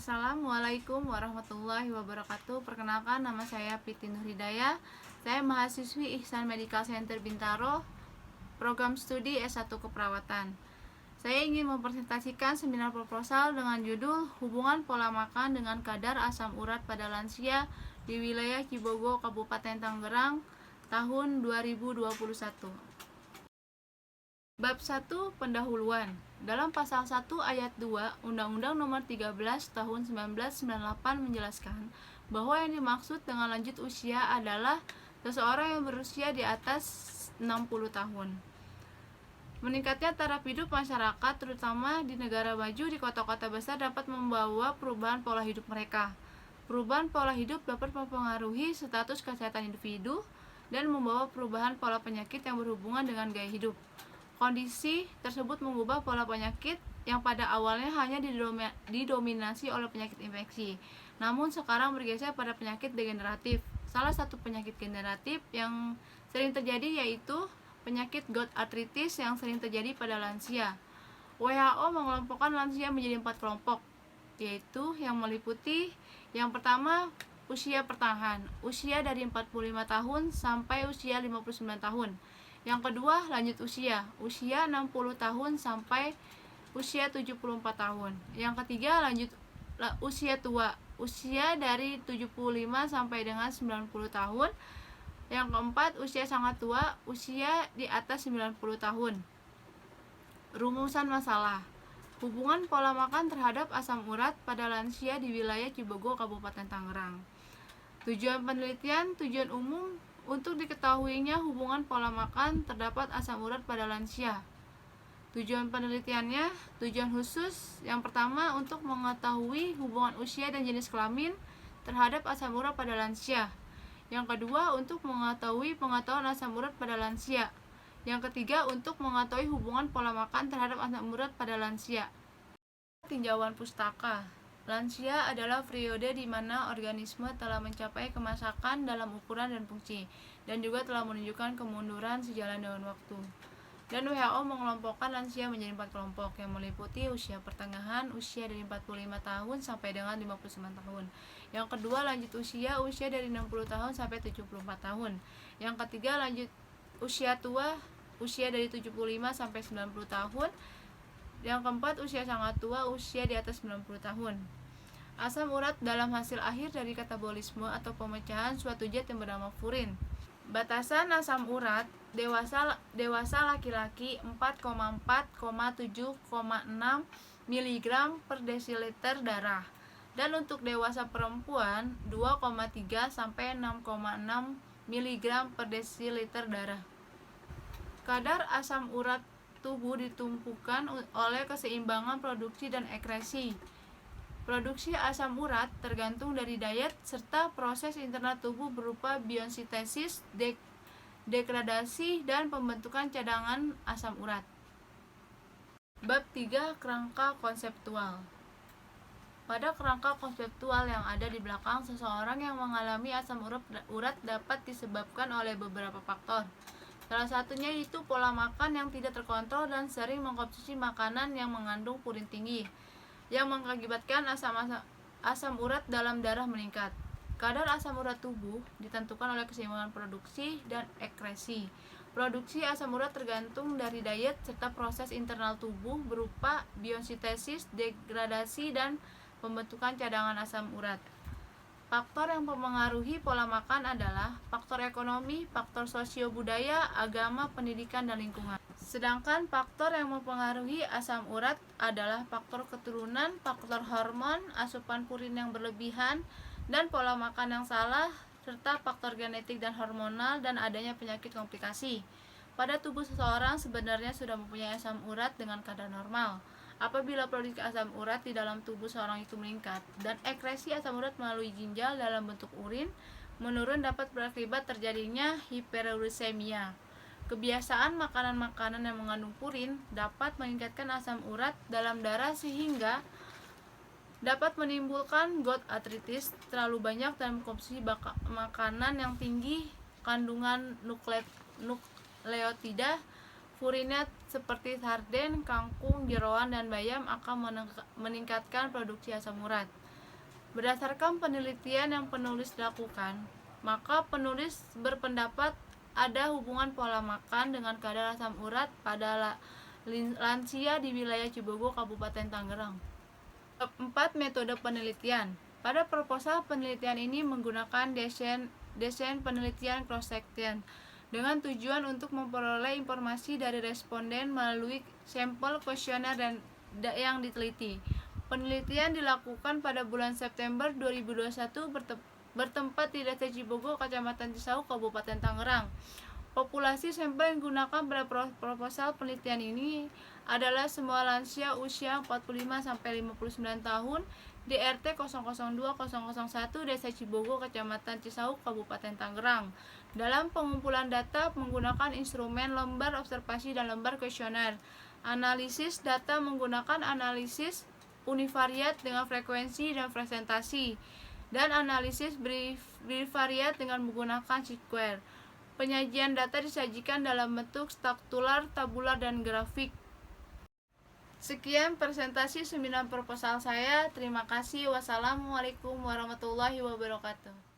Assalamualaikum warahmatullahi wabarakatuh. Perkenalkan, nama saya Piti Nurhidayah. Saya mahasiswi Ihsan Medical Center Bintaro, program studi S1 Keperawatan. Saya ingin mempresentasikan seminar proposal dengan judul Hubungan Pola Makan dengan Kadar Asam Urat pada Lansia di Wilayah Cibogo, Kabupaten Tangerang, tahun 2021. Bab 1. Pendahuluan. Dalam pasal 1 ayat 2 Undang-Undang Nomor 13 Tahun 1998 menjelaskan bahwa yang dimaksud dengan lanjut usia adalah seseorang yang berusia di atas 60 tahun. Meningkatnya taraf hidup masyarakat, terutama di negara maju di kota-kota besar, dapat membawa perubahan pola hidup mereka. Perubahan pola hidup dapat mempengaruhi status kesehatan individu dan membawa perubahan pola penyakit yang berhubungan dengan gaya hidup. Kondisi tersebut mengubah pola penyakit yang pada awalnya hanya didominasi oleh penyakit infeksi, namun sekarang bergeser pada penyakit degeneratif. Salah satu penyakit degeneratif yang sering terjadi yaitu penyakit gout arthritis yang sering terjadi pada lansia. WHO mengelompokkan lansia menjadi 4 kelompok, yaitu yang meliputi yang pertama, usia pertahan, usia dari 45 tahun sampai usia 59 tahun. Yang kedua, lanjut usia, usia 60 tahun sampai usia 74 tahun. Yang ketiga, lanjut usia tua, usia dari 75 sampai dengan 90 tahun. Yang keempat, usia sangat tua, usia di atas 90 tahun. Rumusan masalah. Hubungan pola makan terhadap asam urat pada lansia di wilayah Cibogo, Kabupaten Tangerang. Tujuan penelitian, tujuan umum untuk diketahuinya hubungan pola makan terdapat asam urat pada lansia. Tujuan penelitiannya, tujuan khusus yang pertama untuk mengetahui hubungan usia dan jenis kelamin terhadap asam urat pada lansia. Yang kedua, untuk mengetahui pengetahuan asam urat pada lansia. Yang ketiga, untuk mengetahui hubungan pola makan terhadap asam urat pada lansia. Tinjauan pustaka. Lansia adalah periode di mana organisme telah mencapai kemasakan dalam ukuran dan fungsi, dan juga telah menunjukkan kemunduran sejalan dengan waktu. Dan WHO mengelompokkan lansia menjadi 4 kelompok yang meliputi usia pertengahan, usia dari 45 tahun sampai dengan 59 tahun. Yang kedua, lanjut usia, usia dari 60 tahun sampai 74 tahun. Yang ketiga, lanjut usia tua, usia dari 75 sampai 90 tahun. Yang keempat, usia sangat tua, usia di atas 90 tahun. Asam urat dalam hasil akhir dari katabolisme atau pemecahan suatu zat yang bernama furin. Batasan asam urat dewasa laki-laki 4,4,7,6 mg per desiliter darah, dan untuk dewasa perempuan 2,3 sampai 6,6 mg per desiliter darah. Kadar asam urat tubuh ditumpukan oleh keseimbangan produksi dan ekskresi. Produksi asam urat tergantung dari diet serta proses internal tubuh berupa biosintesis, degradasi, dan pembentukan cadangan asam urat. Bab 3. Kerangka konseptual. Pada kerangka konseptual yang ada di belakang, seseorang yang mengalami asam urat dapat disebabkan oleh beberapa faktor. Salah satunya yaitu pola makan yang tidak terkontrol dan sering mengkonsumsi makanan yang mengandung purin tinggi, yang mengakibatkan asam urat dalam darah meningkat. Kadar asam urat tubuh ditentukan oleh keseimbangan produksi dan ekskresi. Produksi asam urat tergantung dari diet serta proses internal tubuh berupa biosintesis, degradasi, dan pembentukan cadangan asam urat. Faktor yang mempengaruhi pola makan adalah faktor ekonomi, faktor sosio-budaya, agama, pendidikan, dan lingkungan. Sedangkan faktor yang mempengaruhi asam urat adalah faktor keturunan, faktor hormon, asupan purin yang berlebihan, dan pola makan yang salah, serta faktor genetik dan hormonal, dan adanya penyakit komplikasi. Pada tubuh seseorang sebenarnya sudah mempunyai asam urat dengan kadar normal. Apabila produksi asam urat di dalam tubuh seorang itu meningkat dan ekskresi asam urat melalui ginjal dalam bentuk urin menurun, dapat berakibat terjadinya hiperuricemia. Kebiasaan makanan-makanan yang mengandung purin dapat meningkatkan asam urat dalam darah sehingga dapat menimbulkan gout arthritis. Terlalu banyak dan mengkonsumsi makanan yang tinggi kandungan nukleotida Furinet seperti sarden, kangkung, jeroan, dan bayam akan meningkatkan produksi asam urat. Berdasarkan penelitian yang penulis lakukan, maka penulis berpendapat ada hubungan pola makan dengan kadar asam urat pada lansia di wilayah Cibogo, Kabupaten Tangerang. 4. Metode penelitian. Pada proposal penelitian ini menggunakan desain penelitian cross-section dengan tujuan untuk memperoleh informasi dari responden melalui sampel kuesioner yang diteliti. Penelitian dilakukan pada bulan September 2021 bertempat di Desa Cibogo, Kecamatan Cisauk, Kabupaten Tangerang. Populasi sampel yang digunakan pada proposal penelitian ini adalah semua lansia usia 45-59 tahun di RT 002-001 Desa Cibogo, Kecamatan Cisauk, Kabupaten Tangerang. Dalam pengumpulan data menggunakan instrumen lembar observasi dan lembar kuesioner. Analisis data menggunakan analisis univariat dengan frekuensi dan presentasi, dan analisis bivariat dengan menggunakan square. Penyajian data disajikan dalam bentuk struktural, tabular, dan grafik. Sekian presentasi seminar proposal saya. Terima kasih. Wassalamualaikum warahmatullahi wabarakatuh.